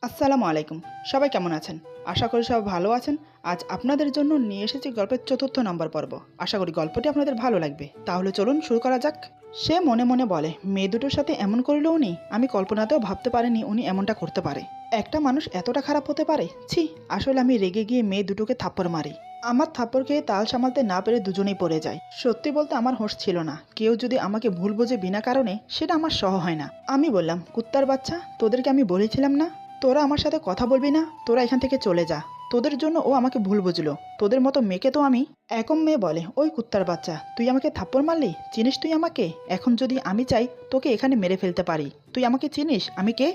আসসালামু আলাইকুম। সবাই কেমন আছেন? আশা করি সবাই ভালো আছেন। আজ আপনাদের জন্য নিয়ে এসেছি গল্পের ৪র্থ নম্বর পর্ব। আশা করি গল্পটি আপনাদের ভালো লাগবে। তাহলে চলুন শুরু করা যাক। সে মনে মনে বলে, মেয়ে দুটোর সাথে এমন করলো উনি, আমি কল্পনাতেও ভাবতে পারিনি উনি এমনটা করতে পারে। একটা মানুষ এতটা খারাপ হতে পারে? ছি! আসলে আমি রেগে গিয়ে মেয়ে দুটোকে থাপ্পড় মারি। আমার থাপ্পড় খেয়ে তাল সামালতে না পেরে দুজনেই পড়ে যায়। সত্যি বলতে আমার হোশ ছিল না। কেউ যদি আমাকে ভুল বোঝে বিনা কারণে, সেটা আমার সহ হয় না। আমি বললাম, কুত্তার বাচ্চা, তোদেরকে আমি বলেছিলাম না তোরা আমার সাথে কথা বলবি না, তোরা এখান থেকে চলে যা। তোদের জন্য ও আমাকে ভুল বুঝলো। তোদের মতো মেয়েকে তো আমি। একম মেয়ে বলে, ওই কুত্তার বাচ্চা, তুই আমাকে থাপ্পড় মারলি? চিনিস তুই আমাকে? এখন যদি আমি চাই তোকে এখানে মেরে ফেলতে পারি। তুই আমাকে চিনিস? আমি কে?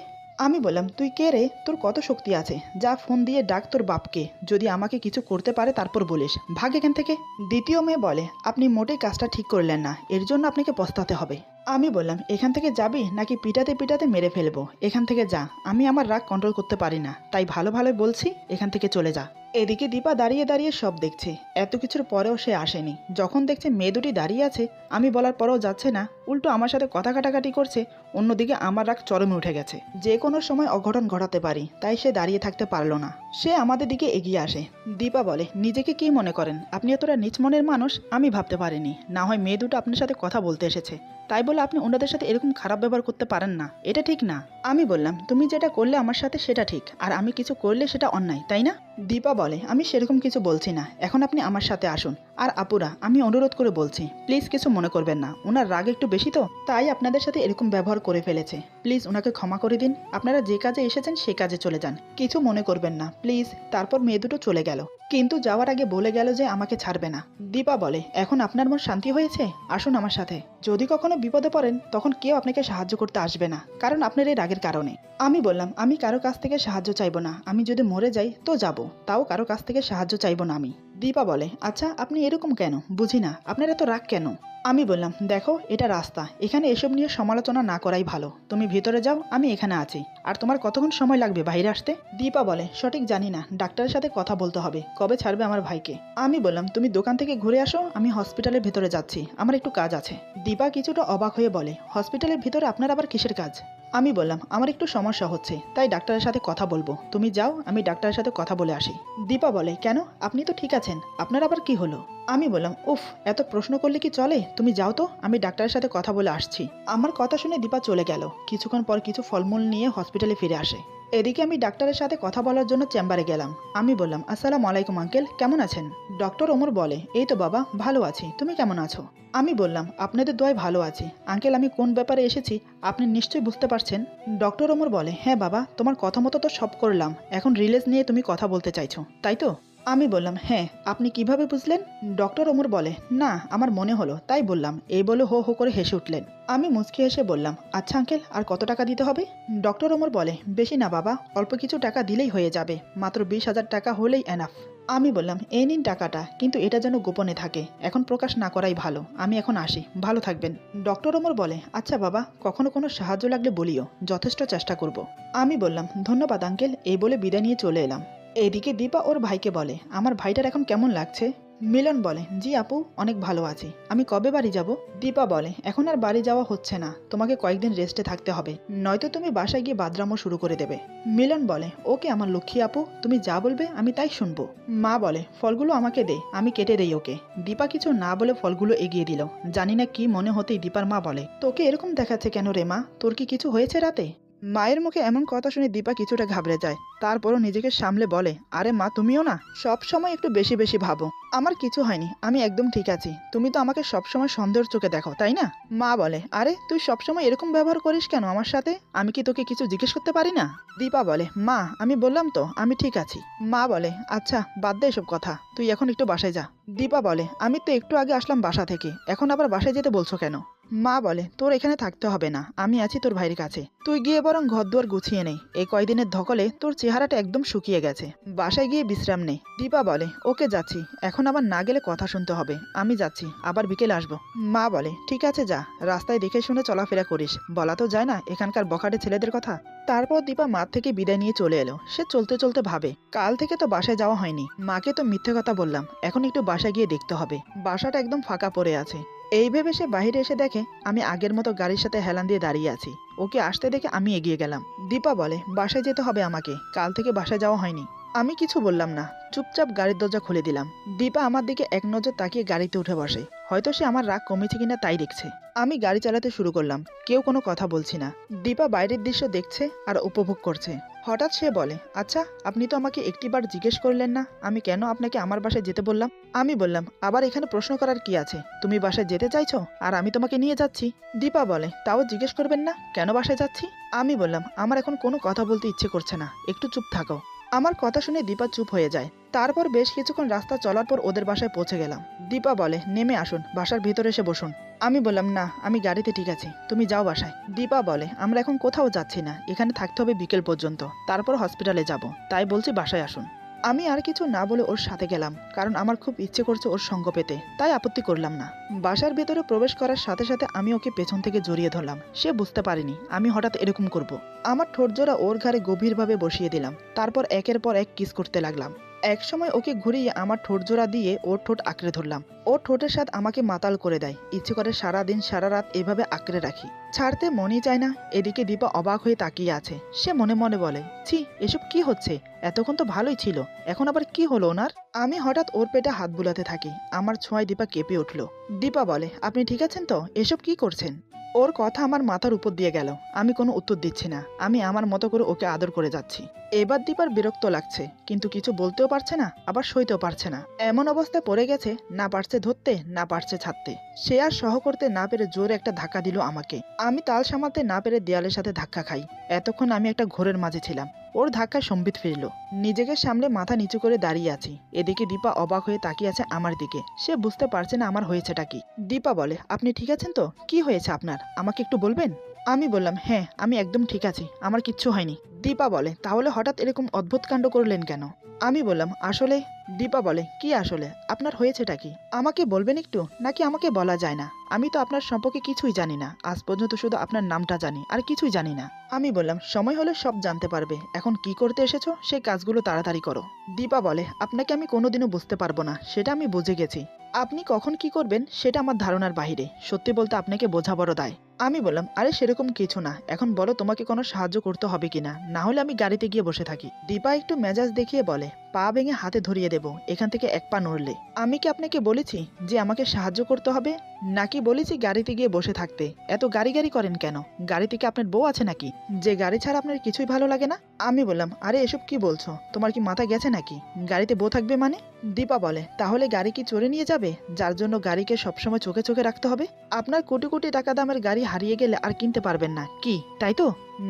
আমি বললাম, তুই কে রে? তোর কত শক্তি আছে? যা ফোন দিয়ে ডাক তোর বাপকে, যদি আমাকে কিছু করতে পারে তারপর বলিস। ভাগ এখান থেকে। দ্বিতীয় মেয়ে বলে, আপনি মোটেই কাজটা ঠিক করলেন না, এর জন্য আপনাকে পস্তাতে হবে। আমি বললাম, এখান থেকে যাবি নাকি পিটাতে পিটাতে মেরে ফেলবো? এখান থেকে যা। আমি আমার রাগ কন্ট্রোল করতে পারি না, তাই ভালো ভালোই বলছি, এখান থেকে চলে যা। এদিকে দীপা দাঁড়িয়ে দাঁড়িয়ে সব দেখছে। এত কিছুর পরেও সে আসেনি। যখন দেখছে মেয়ে দুটি দাঁড়িয়ে আছে, আমি বলার পরেও যাচ্ছে না, উল্টো আমার সাথে কথা কাটাকাটি করছে, অন্যদিকে আমার রাগ চরমে উঠে গেছে। যে কোনো সময় অঘটন ঘটাতে পারি, তাই সে দাঁড়িয়ে থাকতে পারলো না। সে আমাদের দিকে এগিয়ে আসে। দীপা বলে, নিজেকে কি মনে করেন? আপনি এতটা নিচ মনের মানুষ আমি ভাবতে পারিনি। না হয় মেয়ে দুটো আপনার সাথে কথা বলতে এসেছে, তাই বলে আপনি ওনাদের সাথে এরকম খারাপ ব্যবহার করতে পারেন না, এটা ঠিক না। আমি বললাম, তুমি যেটা করলে আমার সাথে সেটা ঠিক, আর আমি কিছু করলে সেটা অন্যায়, তাই না? দীপা বলে, আমি সেরকম কিছু বলছি না, এখন আপনি আমার সাথে আসুন। আর আপুরা, আমি অনুরোধ করে বলছি, প্লিজ কিছু মনে করবেন না, ওনার রাগ একটু বেশি তো, তাই আপনাদের সাথে এরকম ব্যবহার করে ফেলেছে। প্লিজ ওনাকে ক্ষমা করে দিন। আপনারা যে কাজে এসেছেন সে কাজে চলে যান, কিছু মনে করবেন না প্লিজ। তারপর মেয়ে দুটো চলে গেল, কিন্তু যাওয়ার আগে বলে গেল যে আমাকে ছাড়বে না। দীপা বলে, এখন আপনার মন শান্তি হয়েছে? আসুন আমার সাথে। যদি কখনো বিপদে পড়েন তখন কেউ আপনাকে সাহায্য করতে আসবে না, কারণ আপনার এই রাগের কারণে। আমি বললাম, আমি কারো কাছ থেকে সাহায্য চাইবো না, আমি যদি মরে যাই তো যাব, তাও কারো কাছ থেকে সাহায্য চাইবো না আমি। দীপা বলে, আচ্ছা আপনি এরকম কেন? বুঝি না, আপনার এত রাগ কেন? আমি বললাম, দেখো এটা রাস্তা, এখানে এসব নিয়ে সমালোচনা না করাই ভালো। তুমি ভিতরে যাও, আমি এখানে আছি। আর তোমার কতক্ষণ সময় লাগবে বাইরে আসতে? দীপা বলে, সঠিক জানি না, ডাক্তারের সাথে কথা বলতে হবে, কবে ছাড়বে আমার ভাইকে। আমি বললাম, তুমি দোকান থেকে ঘুরে আসো, আমি হসপিটালের ভিতরে যাচ্ছি, আমার একটু কাজ আছে। দীপা কিছুটা অবাক হয়ে বলে, হসপিটালের ভিতরে আপনার আবার কিসের কাজ? আমি বললাম, আমার একটু সমস্যা হচ্ছে, তাই ডাক্তারের সাথে কথা বলবো, তুমি যাও, আমি ডাক্তারের সাথে কথা বলে আসি। দীপা বলে, কেন? আপনি তো ঠিক আছেন, আপনার আবার কি হলো? আমি বললাম, উফ, এত প্রশ্ন করলে কি চলে? তুমি যাও তো, আমি ডাক্তারের সাথে কথা বলে আসছি। আমার কথা শুনে দীপা চলে গেল। কিছুক্ষণ পর কিছু ফলমূল নিয়ে হসপিটালে ফিরে আসে। এদিকে আমি ডাক্তারের সাথে কথা বলার জন্য চেম্বারে গেলাম। আমি বললাম, আসসালামু আলাইকুম আঙ্কেল, কেমন আছেন? ডক্টর ওমর বলে, এই তো বাবা, ভালো আছি, তুমি কেমন আছো? আমি বললাম, আপনাদের দোয়ায় ভালো আছি আঙ্কেল। আমি কোন ব্যাপারে এসেছি আপনি নিশ্চয়ই বুঝতে পারছেন। ডক্টর ওমর বলে, হ্যাঁ বাবা, তোমার কথা মতো তো সব করলাম, এখন রিলিজ নিয়ে তুমি কথা বলতে চাইছো, তাই তো? আমি বললাম, হ্যাঁ। আপনি কিভাবে বুঝলেন? ডক্টর ওমর বলে, না, আমার মনে হলো তাই বললাম। এই বলে হো হো করে হেসে উঠলেন। আমি মুচকি হেসে বললাম, আচ্ছা আঙ্কেল, আর কত টাকা দিতে হবে? ডক্টর ওমর বলে, বেশি না বাবা, অল্প কিছু টাকা দিলেই হয়ে যাবে, মাত্র 20,000 টাকা হলেই এনাফ। আমি বললাম, এই নিন টাকাটা, কিন্তু এটা যেন গোপনে থাকে, এখন প্রকাশ না করাই ভালো। আমি এখন আসি, ভালো থাকবেন। ডক্টর ওমর বলে, আচ্ছা বাবা, কখনো কোনো সাহায্য লাগলে বলিও, যথেষ্ট চেষ্টা করব। আমি বললাম, ধন্যবাদ আঙ্কেল, এই বলে বিদায় নিয়ে চলে এলাম। এদিকে দীপা ওর ভাইকে বলে, আমার ভাইটার এখন কেমন লাগছে? মিলন বলে, জি আপু, অনেক ভালো আছি। আমি কবে বাড়ি যাব? দীপা বলে, এখন আর বাড়ি যাওয়া হচ্ছে না, তোমাকে কয়েকদিন রেস্টে থাকতে হবে, নয়তো তুমি বাসায় গিয়ে বাদরামও শুরু করে দেবে। মিলন বলে, ওকে আমার লক্ষ্মী আপু, তুমি যা বলবে আমি তাই শুনবো। মা বলে, ফলগুলো আমাকে দে, আমি কেটে দেই ওকে। দীপা কিছু না বলে ফলগুলো এগিয়ে দিল। জানি না কি মনে হতেই দীপার মা বলে, তোকে এরকম দেখাচ্ছে কেন রে মা? তোর কি কিছু হয়েছে রাতে? মায়ের মুখে এমন কথা শুনে দীপা কিছুটা ঘাবড়ে যায়। তারপরও নিজেকে সামলে বলে, আরে মা, তুমিও না সব সময় একটু বেশি বেশি ভাবো। আমার কিছু হয়নি, আমি একদম ঠিক আছি। তুমি তো আমাকে সবসময় সন্দেহের চোখে দেখো, তাই না? মা বলে, আরে তুই সবসময় এরকম ব্যবহার করিস কেন আমার সাথে? আমি কি তোকে কিছু জিজ্ঞেস করতে পারি না? দীপা বলে, মা, আমি বললাম তো আমি ঠিক আছি। মা বলে, আচ্ছা বাদ দে এসব কথা, তুই এখন একটু বাসায় যা। দীপা বলে, আমি তো একটু আগে আসলাম বাসা থেকে, এখন আবার বাসায় যেতে বলছো কেন? মা বলে, তোর এখানে থাকতে হবে না, আমি আছি তোর ভাইয়ের কাছে, তুই গিয়ে বরং ঘরদুয়ার গুছিয়ে নেই। এই কয়দিনের ধকলে তোর চেহারাটা একদম শুকিয়ে গেছে, বাসায় গিয়ে বিশ্রাম নে। দীপা বলে, ওকে যাচ্ছি, এখন আবার না গেলে কথা শুনতে হবে, আমি যাচ্ছি, আবার বিকেলে আসবো। মা বলে, ঠিক আছে যা, রাস্তায় দেখে শুনে চলাফেরা করিস, বলা তো যায় না এখানকার বখাটে ছেলেদের কথা। তারপর দীপা মাঠ থেকে বিদায় নিয়ে চলে এলো। সে চলতে চলতে ভাবে, কাল থেকে তো বাসায় যাওয়া হয়নি, মাকে তো মিথ্যে কথা বললাম, এখন একটু বাসায় গিয়ে দেখতে হবে। বাসাটা একদম ফাঁকা পড়ে আছে। এই ভেবে সে বাইরে এসে দেখে আমি আগের মতো গাড়ির সাথে হেলান দিয়ে দাঁড়িয়ে আছি। ওকে আসতে দেখে আমি এগিয়ে গেলাম। দীপা বলে, বাসায় যেতে হবে আমাকে, কাল থেকে বাসায় যাওয়া হয়নি। আমি কিছু বললাম না, চুপচাপ গাড়ির দরজা খুলে দিলাম। দীপা আমার দিকে এক নজর তাকিয়ে গাড়িতে উঠে বসে। হয়তো সে আমার রাগ কমেছে কিনা তাই দেখছে। আমি গাড়ি চালাতে শুরু করলাম, কেউ কোনো কথা বলছি না। দীপা বাইরের দৃশ্য দেখছে আর উপভোগ করছে। হঠাৎ সে বলে, আচ্ছা আপনি তো আমাকে একটিবার জিজ্ঞেস করলেন না আমি কেন আপনাকে আমার বাসায় যেতে বললাম। আমি বললাম, আবার এখানে প্রশ্ন করার কি আছে, তুমি বাসায় যেতে চাইছো আর আমি তোমাকে নিয়ে যাচ্ছি। দীপা বলে, তাও জিজ্ঞেস করবেন না কেন বাসায় যাচ্ছি। আমি বললাম, আমার এখন কোনো কথা বলতে ইচ্ছে করছে না, একটু চুপ থাকো। আমার কথা শুনে দীপা চুপ হয়ে যায়। তারপর বেশ কিছুক্ষণ রাস্তা চলার পর ওদের বাসায় পৌঁছে গেলাম। দীপা বলে, নেমে আসুন, বাসার ভিতরে এসে বসুন। আমি বললাম, না আমি গাড়িতে ঠিক আছি, তুমি যাও বাসায়। দীপা বলে, আমরা এখন কোথাও যাচ্ছি না, এখানে থাকতে হবে বিকেল পর্যন্ত, তারপর হসপিটালে যাব, তাই বলছি বাসায় আসুন। আমি আর কিছু না বলে ওর সাথে গেলাম, কারণ আমার খুব ইচ্ছে করছে ওর সঙ্গ পেতে, তাই আপত্তি করলাম না। বাসার ভেতরে প্রবেশ করার সাথে সাথে আমি ওকে পেছন থেকে জড়িয়ে ধরলাম। সে বুঝতে পারেনি আমি হঠাৎ এরকম করব। আমার ঠোঁট জোড়া ওর ঘাড়ে গভীরভাবে বসিয়ে দিলাম, তারপর একের পর এক কিস করতে লাগলাম। এক সময় ওকে ঘুরিয়ে আমার ঠোঁট জোড়া দিয়ে ওর ঠোঁট আঁকড়ে ধরলাম। ওর ঠোঁটের স্বাদ আমাকে মাতাল করে দেয়, ইচ্ছে করে সারা দিন সারা রাত এভাবে আঁকড়ে রাখি, ছাড়তে মনই চায় না। এদিকে দীপা অবাক হয়ে তাকিয়ে আছে। সে মনে মনে বলে, ছি এসব কি হচ্ছে, এতক্ষণ তো ভালোই ছিল, এখন আবার কি হলো ওনার। আমি হঠাৎ ওর পেটে হাত বুলাতে থাকি, আমার ছোঁয়ায় দীপা কেঁপে উঠল। দীপা বলে, আপনি ঠিক আছেন তো, এসব কি করছেন। ওর কথা আমার মাথার উপর দিয়ে গেল। আমি কোনো উত্তর দিচ্ছি না, আমি আমার মতো করে ওকে আদর করে যাচ্ছি। এবার দীপার বিরক্ত লাগছে, কিন্তু কিছু বলতেও পারছে না, আবার সইতেও পারছে না। এমন অবস্থায় পড়ে গেছে, না পারছে ধরতে না পারছে ছাড়তে। সে আর সহ করতে না পেরে জোরে একটা ধাক্কা দিল আমাকে। আমি তাল সামালতে না পেরে দেয়ালের সাথে ধাক্কা খাই। এতক্ষণ আমি একটা ঘোরের মাঝে ছিলাম। ওর ধাক্কায় সম্বিত ফিরল। নিজেকে সামলে মাথা নিচু করে দাঁড়িয়ে আছি। এদিকে দীপা অবাক হয়ে তাকিয়ে আছে আমার দিকে। সে বুঝতে পারছে না আমার হয়েছেটা কি। দীপা বলে, আপনি ঠিক আছেন তো, কি হয়েছে আপনার, আমাকে একটু বলবেন। আমি বললাম, হ্যাঁ আমি একদম ঠিক আছি, আমার কিচ্ছু হয়নি। দীপা বলে, তাহলে হঠাৎ এরকম অদ্ভুত কাণ্ড করলেন কেন। আমি বললাম, আসলে। দীপা বলে, কি আসলে, আপনার হয়েছেটা কি, আমাকে বলবেন একটু, নাকি আমাকে বলা যায় না। আমি তো আপনার সম্পর্কে কিছুই জানি না, আজ পর্যন্ত শুধু আপনার নামটা জানি, আর কিছুই জানি না। আমি বললাম, সময় হলে সব জানতে পারবে, এখন কি করতে এসেছো সেই কাজগুলো তাড়াতাড়ি করো। দীপা বলে, আপনাকে আমি কোনোদিনও বুঝতে পারবো না, সেটা আমি বুঝে গেছি। আপনি কখন কি করবেন সেটা আমার ধারণার বাইরে, সত্যি বলতে আপনাকে বোঝা বড় দায়। আমি বললাম, আরে সেরকম কিছু না, এখন বলো তোমাকে কোনো সাহায্য করতে হবে কিনা, না হলে আমি গাড়িতে গিয়ে বসে থাকি। দীপা একটু মেজাজ দেখিয়ে বলে, পা ভেঙে হাতে ধরিয়ে দেব এখান থেকে এক পা নড়লে। আমি কি আপনাকে বলেছি যে আমাকে সাহায্য করতে হবে, নাকি বলেছি গাড়িতে গিয়ে বসে থাকতে। এত গাড়ি গাড়ি করেন কেন, গাড়িতে কি আপনার বউ আছে নাকি, যে গাড়ি ছাড়া আপনার কিছুই ভালো লাগে না। আমি বললাম, আরে এসব কি বলছো, তোমার কি মাথা গেছে নাকি, গাড়িতে বউ থাকবে মানে। দীপা বলে, তাহলে গাড়ি কি চড়ে নিয়ে যাবে, যার জন্য গাড়িকে সবসময় চোখে চোখে রাখতে হবে। আপনার কোটি কোটি টাকা দামের গাড়ি হারিয়ে গেলে আর কিনতে পারবেন না কি, তাই তো,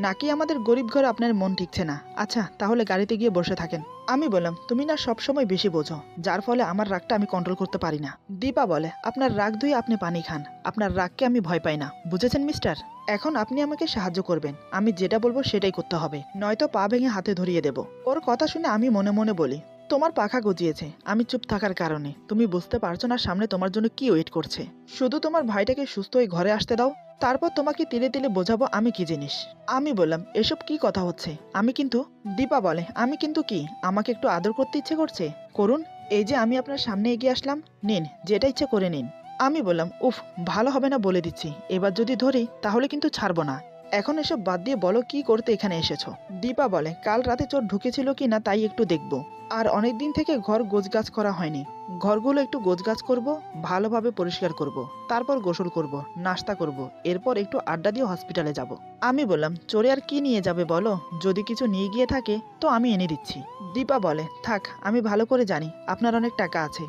নাকি আমাদের গরিব ঘরে আপনার মন ঠিকছে না। আচ্ছা তাহলে গাড়িতে গিয়ে বসে থাকেন। আমি বললাম, তুমি না সবসময় বেশি বোঝো, যার ফলে আমার রাগটা আমি কন্ট্রোল করতে পারি না। দীপা বলে, আপনার রাগ ধুয়ে আপনি পানি খান, আপনার রাগকে আমি ভয় পাই না, বুঝেছেন মিস্টার। এখন আপনি আমাকে সাহায্য করবেন, আমি যেটা বলবো সেটাই করতে হবে, নয়তো পা ভেঙে হাতে ধরিয়ে দেব। ওর কথা শুনে আমি মনে মনে বলি, তোমার পাখা গজিয়েছে আমি চুপ থাকার কারণে, তুমি বুঝতে পারছো না সামনে তোমার জন্য কি ওয়েট করছে। শুধু তোমার ভাইটাকে সুস্থ হয়ে ঘরে আসতে দাও, তারপর তোমাকে তিলে তিলে বোঝাবো আমি কি জিনিস। আমি বললাম, এসব কি কথা হচ্ছে, আমি কিন্তু। দীপা বলে, আমি কিন্তু কি, আমাকে একটু আদর করতে ইচ্ছে করছে, করুন। এই যে আমি আপনার সামনে এগিয়ে আসলাম, নিন যেটা ইচ্ছে করে নিন। আমি বললাম, উফ, ভালো হবে না বলে দিচ্ছি, এবার যদি ধরি তাহলে কিন্তু ছাড়বো না। এখন এসব বাদ দিয়ে বলো কি করতে এখানে এসেছো। দীপা বলে, কাল রাতে চোর ঢুকেছিল কি না তাই একটু দেখবো, আর অনেকদিন থেকে ঘর গোছগাছ করা হয়নি, ঘরগুলো একটু গোছগাছ করব, ভালোভাবে পরিষ্কার করব, তারপর গোসল করব, নাস্তা করব, এরপর একটু আড্ডা দিয়ে হসপিটালে যাব। আমি বললাম, চোরে আর কি নিয়ে যাবে বলো, যদি কিছু নিয়ে গিয়ে থাকে তো আমি এনে দিচ্ছি। দীপা বলে, থাক, আমি ভালো করে জানি আপনার অনেক টাকা আছে,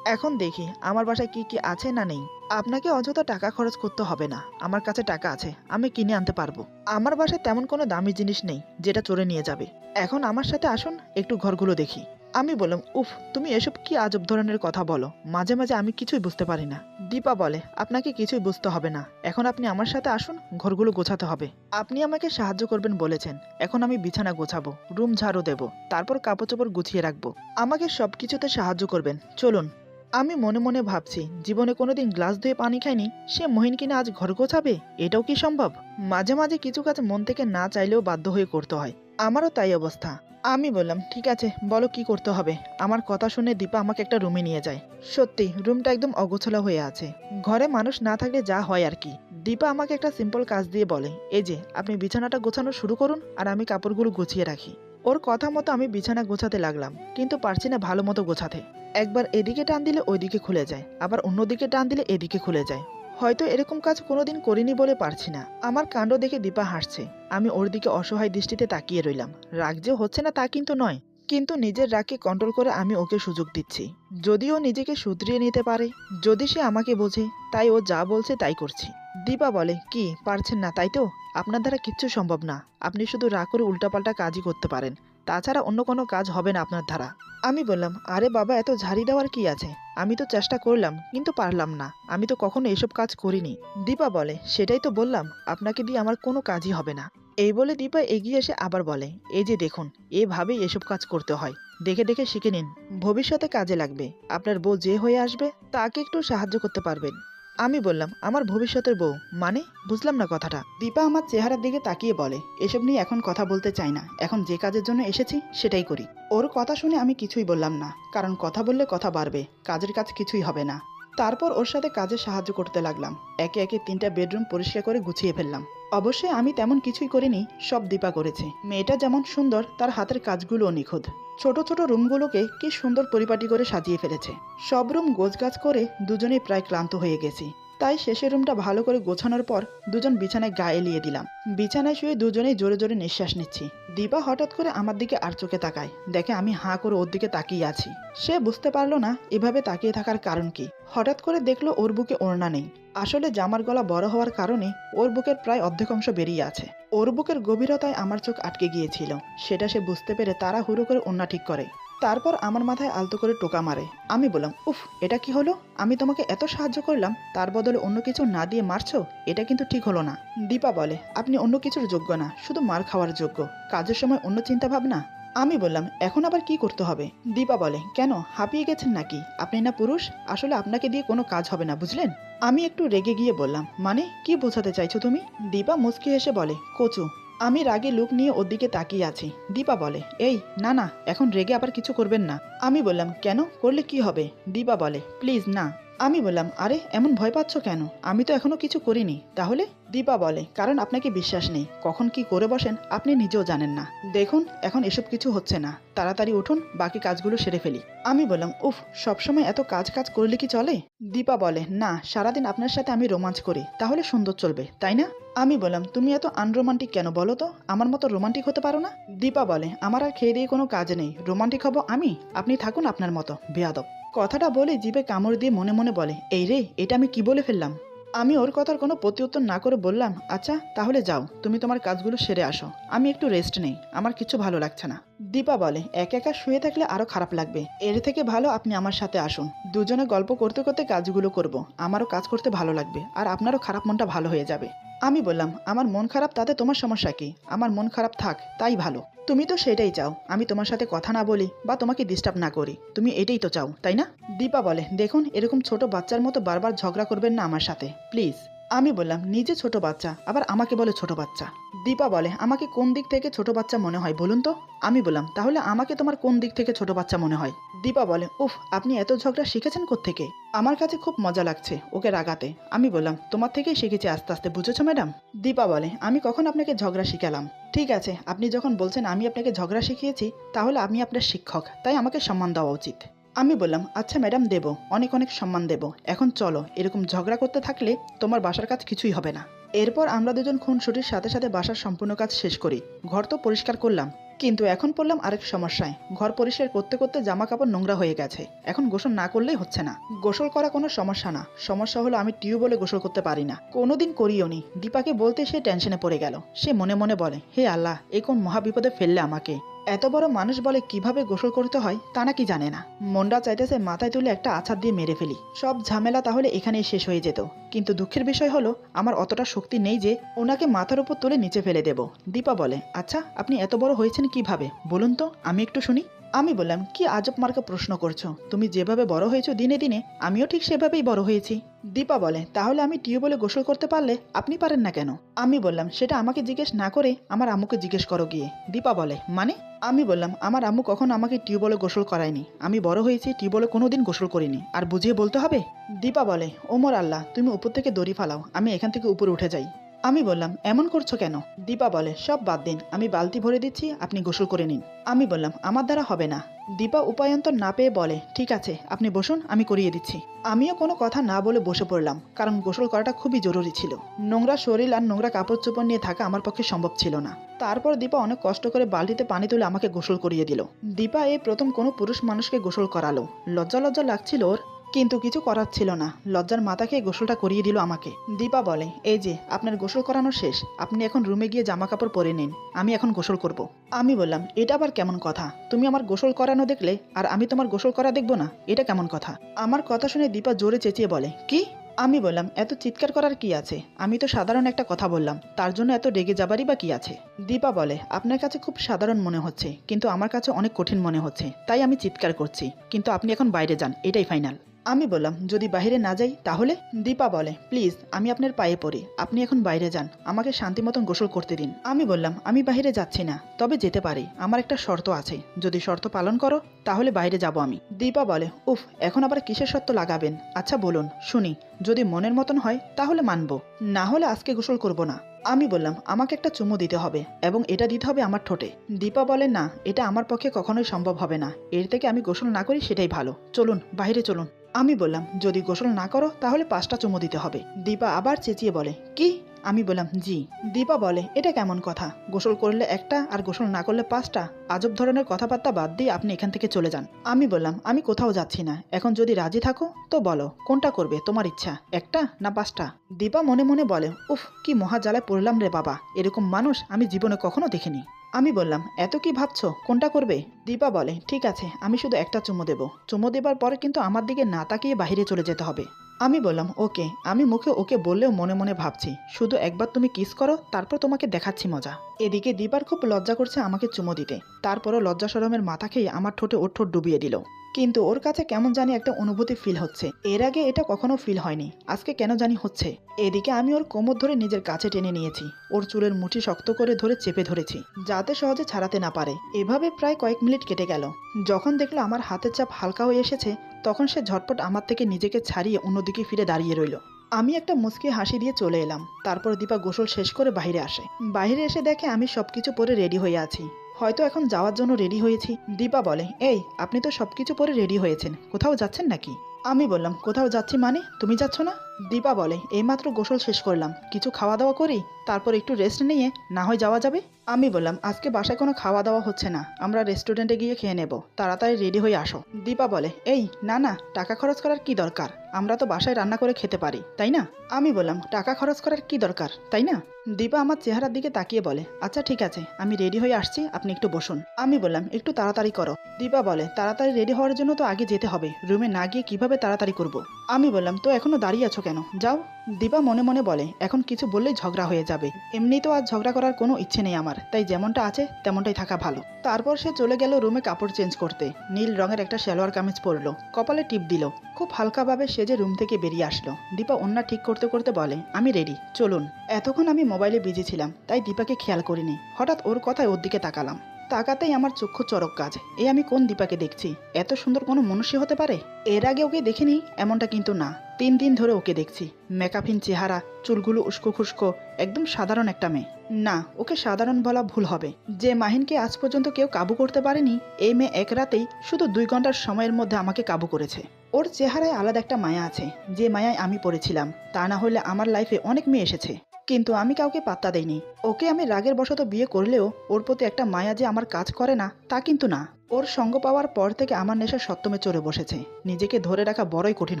এখন দেখি আমার বাসায় কি কি আছে না নেই। আপনাকে অযথা টাকা খরচ করতে হবে না, আমার কাছে টাকা আছে, আমি কিনে আনতে পারবো। আমার বাসায় তেমন কোনো দামি জিনিস নেই যেটা চোরে নিয়ে যাবে। এখন আমার সাথে আসুন, একটু ঘরগুলো দেখি। আমি বললাম, উফ, তুমি এসব কি আজব ধরনের কথা বলো, মাঝে মাঝে আমি কিছুই বুঝতে পারি না। দীপা বলে, আপনাকে কিছুই বুঝতে হবে না, এখন আপনি আমার সাথে আসুন, ঘরগুলো গোছাতে হবে। আপনি আমাকে সাহায্য করবেন বলেছেন, এখন আমি বিছানা গোছাবো, রুম ঝাড়ু দেব, তারপর কাপড় চোপড় গুছিয়ে রাখবো। আমাকে সবকিছুতে সাহায্য করবেন, চলুন। আমি মনে মনে ভাবছি, জীবনে কোনোদিন গ্লাস ধুয়ে পানি খায়নি সে মহিন কিনা আজ ঘর গোছাবে, এটাও কি সম্ভব। মাঝে মাঝে কিছু কাজ মন থেকে না চাইলেও বাধ্য হয়ে করতে হয়, আমারও তাই অবস্থা। আমি বললাম, ঠিক আছে, বলো কি করতে হবে। আমার কথা শুনে দীপা আমাকে একটা রুমে নিয়ে যায়। সত্যি রুমটা একদম অগোছালো হয়ে আছে, ঘরে মানুষ না থাকলে যা হয় আর কি। দীপা আমাকে একটা সিম্পল কাজ দিয়ে বলে, এই যে আপনি বিছানাটা গোছানো শুরু করুন আর আমি কাপড়গুলো গুছিয়ে রাখি। ওর কথা মতো আমি বিছানা গোছাতে লাগলাম, কিন্তু পারছি না ভালো মতো গোছাতে। একবার এদিকে টান দিলে ওইদিকে খুলে যায়, আবার অন্যদিকে টান দিলে এদিকে খুলে যায়। হয়তো এরকম কাজ কোনোদিন করিনি বলে পারছি না। আমার কাণ্ড দেখে দীপা হাসছে। আমি ওর দিকে অসহায় দৃষ্টিতে তাকিয়ে রইলাম। রাগ যে হচ্ছে না তা কিন্তু নয়, কিন্তু নিজের রাগকে কন্ট্রোল করে আমি ওকে সুযোগ দিচ্ছি। যদি ও নিজেকে শুধরিয়ে নিতে পারে, যদি সে আমাকে বোঝে, তাই ও যা বলছে তাই করছি। দীপা বলে, কি পারছেন না তাই তো? আপনার দ্বারা কিচ্ছু সম্ভব না। আপনি শুধু রাগ করে উল্টাপাল্টা কাজই করতে পারেন, তাছাড়া অন্য কোনো কাজ হবে না আপনার দ্বারা। আমি বললাম, আরে বাবা, এত ঝাড়ি দেওয়ার কি আছে? আমি তো চেষ্টা করলাম কিন্তু পারলাম না। আমি তো কখনো এসব কাজ করিনি। দীপা বলে, সেটাই তো বললাম, আপনাকে দিয়ে আমার কোনো কাজই হবে না। এই বলে দীপা এগিয়ে এসে আবার বলে, এই যে দেখুন, এভাবেই এসব কাজ করতে হয়। দেখে দেখে শিখে নিন, ভবিষ্যতে কাজে লাগবে। আপনার বউ যে হয়ে আসবে তাকে একটু সাহায্য করতে পারবেন। আমি বললাম, আমার ভবিষ্যতের বউ মানে? বুঝলাম না কথাটা। দীপা আমার চেহারার দিকে তাকিয়ে বলে, এসব নিয়ে এখন কথা বলতে চাই না। এখন যে কাজের জন্য এসেছি সেটাই করি। ওর কথা শুনে আমি কিছুই বললাম না, কারণ কথা বললে কথা বাড়বে, কাজের কাজ কিছুই হবে না। তারপর ওর সাথে কাজে সাহায্য করতে লাগলাম। একে একে 3টা বেডরুম পরিষ্কার করে গুছিয়ে ফেললাম। অবশ্যই আমি তেমন কিছুই করিনি, সব দীপা করেছে। মেয়েটা যেমন সুন্দর, তার হাতের কাজগুলোও নিখুঁত। ছোট ছোট রুমগুলোকে কি সুন্দর পরিপাটি করে সাজিয়ে ফেলেছে। সব রুম গোছগাছ করে দুজনেই প্রায় ক্লান্ত হয়ে গেছি। তাই শেষের রুমটা ভালো করে গোছানোর পর দুজন বিছানায় গা এলিয়ে দিলাম। বিছানায় শুয়ে দুজনেই জোরে জোরে নিঃশ্বাস নিচ্ছি। দীপা হঠাৎ করে আমার দিকে আর চোখে তাকায়, দেখে আমি হাঁ করে ওর দিকে তাকিয়ে আছি। সে বুঝতে পারলো না এভাবে তাকিয়ে থাকার কারণ কি। হঠাৎ করে দেখলো ওর বুকে ওড়না নেই। আসলে জামার গলা বড় হওয়ার কারণে ওর বুকের প্রায় অর্ধেক অংশ বেরিয়ে আছে। ওর বুকের গভীরতায় আমার চোখ আটকে গিয়েছিল। সেটা সে বুঝতে পেরে তাড়াহুড়ো করে ওড়না ঠিক করে। তারপর আমার মাথায় আলতো করে টোকা মারে। আমি বললাম, উফ, এটা কি হলো? আমি তোমাকে এত সাহায্য করলাম, তার বদলে অন্য কিছু না দিয়ে মারছো? এটা কিন্তু ঠিক হলো না। দীপা বলে, আপনি অন্য কিছুর যোগ্য না, শুধু মার খাওয়ার যোগ্য। কাজের সময় অন্য চিন্তা ভাবনা। আমি বললাম, এখন আবার কি করতে হবে? দীপা বলে, কেন হাঁপিয়ে গেছেন নাকি? আপনি না পুরুষ, আসলে আপনাকে দিয়ে কোনো কাজ হবে না, বুঝলেন? আমি একটু রেগে গিয়ে বললাম, মানে কি বোঝাতে চাইছো তুমি? দীপা মুচকি হেসে বলে, কচু। আমি রাগে লুক নিয়ে ওর দিকে তাকিয়ে আছি। দীপা বলে, এই না না, এখন রেগে আবার কিছু করবেন না। আমি বললাম, কেন, করলে কি হবে? দীপা বলে, প্লিজ না। আমি বললাম, আরে এমন ভয় পাচ্ছ কেন? আমি তো এখনো কিছু করিনি। তাহলে? দীপা বলে, কারণ আপনাকে বিশ্বাস নেই। কখন কি করে বসেন আপনি নিজেও জানেন না। দেখুন, এখন এসব কিছু হচ্ছে না, তাড়াতাড়ি উঠুন, বাকি কাজগুলো সেরে ফেলি। আমি বললাম, উফ, সবসময় এত কাজ কাজ করলে কি চলে? দীপা বলে, না, সারাদিন আপনার সাথে আমি রোমাঞ্চ করি, তাহলে সুন্দর চলবে, তাই না? আমি বললাম, তুমি এত আনরোমান্টিক কেন বলো তো? আমার মতো রোমান্টিক হতে পারো না? দীপা বলে, আমার আর খেয়ে দিয়ে কোনো কাজ নেই, রোমান্টিক হব আমি? আপনি থাকুন আপনার মতো, বেয়াদব। কথাটা বলে জিভে কামড় দিয়ে মনে মনে বলে, এই রে, এটা আমি কি বলে ফেললাম? আমি ওর কথার কোনো প্রত্যুত্তর না করে বললাম, আচ্ছা তাহলে যাও, তুমি তোমার কাজগুলো সেরে আসো। আমি একটু রেস্ট নেই, আমার কিছু ভালো লাগছে না। দীপা বলে, একা একা শুয়ে থাকলে আরো খারাপ লাগবে। এর থেকে ভালো আপনি আমার সাথে আসুন, দুজনে গল্প করতে করতে কাজগুলো করব। আমারও কাজ করতে ভালো লাগবে, আর আপনারও খারাপ মনটা ভালো হয়ে যাবে। আমি বললাম, আমার মন খারাপ তাতে তোমার সমস্যা কি? আমার মন খারাপ থাক, তাই ভালো। তুমি তো সেটাই চাও, আমি তোমার সাথে কথা না বলি বা তোমাকে ডিস্টার্ব না করি। তুমি এটাই তো চাও, তাই না? দীপা বলে, দেখুন, এরকম ছোট বাচ্চার মতো বারবার ঝগড়া করবেন না আমার সাথে, প্লিজ। আমি বললাম, নিজে ছোট বাচ্চা, আবার আমাকে বলে ছোট বাচ্চা। দীপা বলে, আমাকে কোন দিক থেকে ছোট বাচ্চা মনে হয় বলুন তো? আমি বললাম, তাহলে আমাকে তোমার কোন দিক থেকে ছোট বাচ্চা মনে হয়? দীপা বলে, উফ, আপনি এত ঝগড়া শিখেছেন কোত্থেকে? আমার কাছে খুব মজা লাগছে ওকে রাগাতে। আমি বললাম, তোমার থেকেই শিখেছি আস্তে আস্তে, বুঝেছো ম্যাডাম? দীপা বলে, আমি কখন আপনাকে ঝগড়া শিখালাম? ঠিক আছে, আপনি যখন বলছেন আমি আপনাকে ঝগড়া শিখিয়েছি, তাহলে আমি আপনার শিক্ষক, তাই আমাকে সম্মান দেওয়া উচিত। আমি বললাম, আচ্ছা ম্যাডাম, দেব, অনেক অনেক সম্মান দেব। এখন চলো, এরকম ঝগড়া করতে থাকলে তোমার বাসার কাজ কিছুই হবে না। এরপর আমরা দুজন খুনসুটির সাথে সাথে বাসার সম্পূর্ণ কাজ শেষ করি। ঘর তো পরিষ্কার করলাম, কিন্তু এখন পড়লাম আরেক সমস্যায়। ঘর পরিষ্কার করতে করতে জামা কাপড় নোংরা হয়ে গেছে। এখন গোসল না করলেই হচ্ছে না। গোসল করা কোনো সমস্যা না, সমস্যা হলো আমি টিউবওয়েলে গোসল করতে পারি না, কোনোদিন করিও নি। দীপাকে বলতে সে টেনশনে পড়ে গেল। সে মনে মনে বলে, হে আল্লাহ, এ কোন মহাবিপদে ফেললে আমাকে। এত বড় মানুষ বলে কিভাবে গোসল করতে হয় তা নাকি জানে না। মনটা চাইতেছে মাথায় তুলে একটা আছাড় দিয়ে মেরে ফেলি, সব ঝামেলা তাহলে এখানেই শেষ হয়ে যেত। কিন্তু দুঃখের বিষয় হলো, আমার অতটা শক্তি নেই যে ওনাকে মাথার উপর তুলে নিচে ফেলে দেব। দীপা বলে, আচ্ছা আপনি এত বড় হয়েছেন কিভাবে বলুন তো, আমি একটু শুনি। আমি বললাম, কি আজব মার্কা প্রশ্ন করছো? তুমি যেভাবে বড় হয়েছো দিনে দিনে, আমিও ঠিক সেভাবেই বড় হয়েছি। দীপা বলে, তাহলে আমি টিউবওয়েলে গোসল করতে পারলে আপনি পারেন না কেন? আমি বললাম, সেটা আমাকে জিজ্ঞেস না করে আমার আম্মুকে জিজ্ঞেস করো গিয়ে। দীপা বলে, মানে? আমি বললাম, আমার আম্মু কখনো আমাকে টিউবওয়েলে গোসল করায়নি। আমি বড় হয়েছি, টিউবওয়েলে কোনোদিন গোসল করিনি। আর বুঝিয়ে বলতে হবে? দীপা বলে, ওমর আল্লাহ, তুমি উপর থেকে দড়ি ফালাও, আমি এখান থেকে উপরে উঠে যাই। আমি বললাম, এমন করছো কেন? দীপা বলে, সব বাদ দিন, আমি বালতি ভরে দিচ্ছি, আপনি গোসল করে নিন। আমি বললাম, আমার দ্বারা হবে না। দীপা উপায়ন্তর না পেয়ে বলে, ঠিক আছে, আপনি বসুন, আমি করিয়ে দিচ্ছি। আমিও কোনো কথা না বলে বসে পড়লাম, কারণ গোসল করাটা খুবই জরুরি ছিল। নোংরা শরীর আর নোংরা কাপড় চোপড় নিয়ে থাকা আমার পক্ষে সম্ভব ছিল না। তারপর দীপা অনেক কষ্ট করে বালতিতে পানি তুলে আমাকে গোসল করিয়ে দিল। দীপা এই প্রথম কোনো পুরুষ মানুষকে গোসল করালো। লজ্জা লজ্জা লাগছিল ওর, কিন্তু কিছু করার ছিল না। লজ্জার মাথা খেয়ে গোসলটা করিয়ে দিল আমাকে। দীপা বলে, এই যে আপনার গোসল করানো শেষ, আপনি এখন রুমে গিয়ে জামা কাপড় পরে নিন, আমি এখন গোসল করব। আমি বললাম, এটা আবার কেমন কথা? তুমি আমার গোসল করানো দেখলে আর আমি তোমার গোসল করা দেখবো না, এটা কেমন কথা? আমার কথা শুনে দীপা জোরে চেঁচিয়ে বলে, কি? আমি বললাম, এত চিৎকার করার কি আছে? আমি তো সাধারণ একটা কথা বললাম, তার জন্য এত রেগে যাবারই বা কি আছে? দীপা বলে, আপনার কাছে খুব সাধারণ মনে হচ্ছে, কিন্তু আমার কাছে অনেক কঠিন মনে হচ্ছে, তাই আমি চিৎকার করছি। কিন্তু আপনি এখন বাইরে যান, এটাই ফাইনাল। আমি বললাম, যদি বাইরে না যাই তাহলে? দীপা বলে, প্লিজ, আমি আপনার পায়ে পড়ি, আপনি এখন বাইরে যান, আমাকে শান্তি মতন গোসল করতে দিন। আমি বললাম, আমি বাইরে যাচ্ছি না, তবে যেতে পারি, আমার একটা শর্ত আছে, যদি শর্ত পালন করো তাহলে বাইরে যাব আমি। দীপা বলে, উফ, এখন আবার কিসের শর্ত লাগাবেন? আচ্ছা বলুন, শুনি। যদি মনের মতন হয় তাহলে মানবো, না হলে আজকে গোসল করব না। আমি বললাম, আমাকে একটা চুমু দিতে হবে, এবং এটা দিতে হবে আমার ঠোঁটে। দীপা বলে, না, এটা আমার পক্ষে কখনোই সম্ভব হবে না, এর থেকে আমি গোসল না করি সেটাই ভালো, চলুন বাইরে চলুন। আমি বললাম, যদি গোসল না করো তাহলে 5টা চুমু দিতে হবে। দীপা আবার চেঁচিয়ে বলে, কি? আমি বললাম, জি। দীপা বলে, এটা কেমন কথা? গোসল করলে একটা আর গোসল না করলে 5টা? আজব ধরনের কথাবার্তা বাদ দিয়ে আপনি এখান থেকে চলে যান। আমি বললাম, আমি কোথাও যাচ্ছি না, এখন যদি রাজি থাকো তো বলো, কোনটা করবে, তোমার ইচ্ছা, একটা না 5টা? দীপা মনে মনে বলে, উফ, কি মহা জ্বালায় পড়লাম রে বাবা, এরকম মানুষ আমি জীবনে কখনো দেখিনি। আমি বললাম, এত কি ভাবছো, কোনটা করবে? দীপা বলে, ঠিক আছে, আমি শুধু একটা চুমু দেব, চুমু দেবার পরে কিন্তু আমার দিকে না তাকিয়ে বাইরে চলে যেতে হবে। আমি বললাম, ওকে। আমি মুখে ওকে বললেও মনে মনে ভাবছি, শুধু একবার তুমি কিস করো, তারপর তোমাকে দেখাচ্ছি মজা। এদিকে দীপার খুব লজ্জা করছে আমাকে চুমু দিতে, তারপরও লজ্জা শরমের মাথা খেয়ে আমার ঠোঁটে ওর ঠোঁট ডুবিয়ে দিল। কিন্তু ওর কাছে কেমন জানি একটা অনুভূতি ফিল হচ্ছে, এর আগে এটা কখনো ফিল হয়নি, আজকে কেন জানি হচ্ছে। এদিকে আমি ওর কোমর ধরে নিজের কাছে টেনে নিয়েছি, ওর চুলের মুঠি শক্ত করে ধরে চেপে ধরেছি, যাতে সহজে ছাড়াতে না পারে। এভাবে প্রায় কয়েক মিনিট কেটে গেল। যখন দেখলো আমার হাতের চাপ হালকা হয়ে এসেছে, তখন সে ঝটপট আমার থেকে নিজেকে ছাড়িয়ে অন্যদিকে ফিরে দাঁড়িয়ে রইল। আমি একটা মুচকি হাসি দিয়ে চলে এলাম। তারপর দীপা গোসল শেষ করে বাইরে আসে। বাইরে এসে দেখে আমি সবকিছু পরে রেডি হয়ে আছি, হয়তো এখন যাওয়ার জন্য রেডি হয়েছি। দীপা বলে, এই, আপনি তো সবকিছু পরে রেডি হয়েছেন, কোথাও যাচ্ছেন নাকি? আমি বললাম, কোথাও যাচ্ছি মানে, তুমি যাচ্ছ না? দীপা বলে, এইমাত্র গোসল শেষ করলাম, কিছু খাওয়া দাওয়া করি, তারপর একটু রেস্ট নিয়ে না হয় যাওয়া যাবে। আমি বললাম, আজকে বাসায় কোনো খাওয়া দাওয়া হচ্ছে না, আমরা রেস্টুরেন্টে গিয়ে খেয়ে নেব, তাড়াতাড়ি রেডি হয়ে আসো। দীপা বলে, এই, না না, টাকা খরচ করার কি দরকার, আমরা তো বাসায় রান্না করে খেতে পারি, তাই না? আমি বললাম, টাকা খরচ করার কি দরকার, তাই না? দীপা আমার চেহারার দিকে তাকিয়ে বলে, আচ্ছা ঠিক আছে, আমি রেডি হয়ে আসছি, আপনি একটু বসুন। আমি বললাম, একটু তাড়াতাড়ি করো। দীপা বলে, তাড়াতাড়ি রেডি হওয়ার জন্য তো আগে যেতে হবে, রুমে না গিয়ে কিভাবে তাড়াতাড়ি করব? আমি বললাম, তো এখনো দাঁড়িয়ে আছো কেন, যাও। দীপা মনে মনে বলে, এখন কিছু বললেই ঝগড়া হয়ে যাবে, এমনি তো আজ ঝগড়া করার কোনো ইচ্ছে নেই আমার, তাই যেমনটা আছে তেমনটাই থাকা ভালো। তারপর সে চলে গেল রুমে কাপড় চেঞ্জ করতে। নীল রঙের একটা সালোয়ার কামিজ পরলো, কপালে টিপ দিল, খুব হালকাভাবে সেজে রুম থেকে বেরিয়ে আসলো। দীপা ওন্না ঠিক করতে করতে বলে, আমি রেডি, চলুন। এতক্ষণ আমি মোবাইলে বিজি ছিলাম, তাই দীপাকে খেয়াল করিনি। হঠাৎ ওর কথায় ওর দিকে তাকালাম, তাকাতেই আমার চক্ষু চরক কাজ, আমি কোন দীপাকে দেখছি? এত সুন্দর কোনো মনুষ্য হতে পারে? এর আগে ওকে দেখিনি এমনটা কিন্তু না, 3 দিন ধরে ওকে দেখছি। মেকআপহীন চেহারা, চুলগুলো উস্কো খুস্কো, একদম সাধারণ একটা মেয়ে। না, ওকে সাধারণ বলা ভুল হবে। যে মাহিনকে আজ পর্যন্ত কেউ কাবু করতে পারেনি, এই মেয়ে এক রাতেই শুধু 2 ঘন্টার সময়ের মধ্যে আমাকে কাবু করেছে। ওর চেহারায় আলাদা একটা মায়া আছে, যে মায়ায় আমি পড়েছিলাম, তা না হলে আমার লাইফে অনেক মেয়ে এসেছে, কিন্তু আমি কাউকে পাত্তা দেইনি। ওকে আমি রাগের বশত বিয়ে করলেও ওর প্রতি একটা মায়া যে আমার কাজ করে না, তা কিন্তু না। ওর সঙ্গ পাওয়ার পর থেকে আমার নেশা সত্যমে চড়ে বসেছে, নিজেকে ধরে রাখা বড়ই কঠিন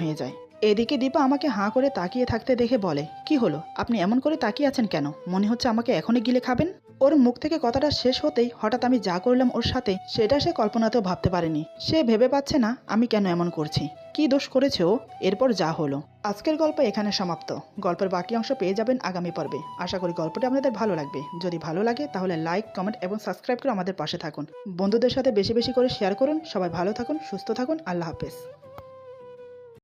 হয়ে যায়। এদিকে দীপা আমাকে হাঁ করে তাকিয়ে থাকতে দেখে বলে, কি হলো, আপনি এমন করে তাকিয়ে আছেন কেন, মনে হচ্ছে আমাকে এখনই গিলে খাবেন? ওর মুখ থেকে কথাটা শেষ হতেই হঠাৎ আমি যা করলাম ওর সাথে, সেটা সে কল্পনাতেও ভাবতে পারেনি। সে ভেবে পাচ্ছে না আমি কেন এমন করছি, কি দোষ করেছে ও। এরপর যা হলো। আজকের গল্প এখানে সমাপ্ত। গল্পের বাকি অংশ পেয়ে যাবেন আগামী পর্বে। আশা করি গল্পটি আপনাদের ভালো লাগবে। যদি ভালো লাগে তাহলে লাইক, কমেন্ট এবং সাবস্ক্রাইব করে আমাদের পাশে থাকুন। বন্ধুদের সাথে বেশি বেশি করে শেয়ার করুন। সবাই ভালো থাকুন, সুস্থ থাকুন। আল্লাহ হাফেজ।